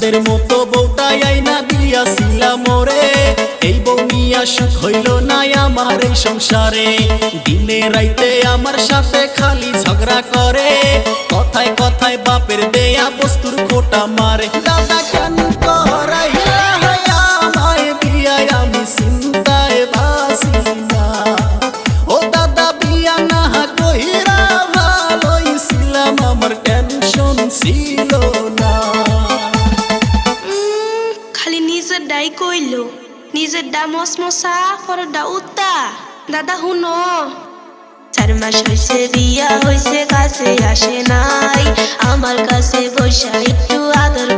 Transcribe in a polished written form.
চাঁদের মতো বউটাই আইনা দিয়াছিলাম মোরে, এই বউ নিয়া সুখ হইল না আমার এই সংসারে। দিনে রাইতে আমার সাথে খালি ঝগড়া করে, কথায় কথায় বাপের দেয়া বস্তুর খোটা মারে। দাদা কেন করাইলা আমায় বিয়া, আমি চিন্তায় বাসি না। ও দাদা বিয়া না কইরা ভালোই ছিলাম, আমার টেনশন ছিল না। খালি নিজের ডাই কইল, নিজের ডা মশমশা পরের ডা উত্তা। দাদা হুনো, 4 মাস হইছে বিয়া হইছে, কাছে আসে নাই আমার কাছে বৈশা একটু আদর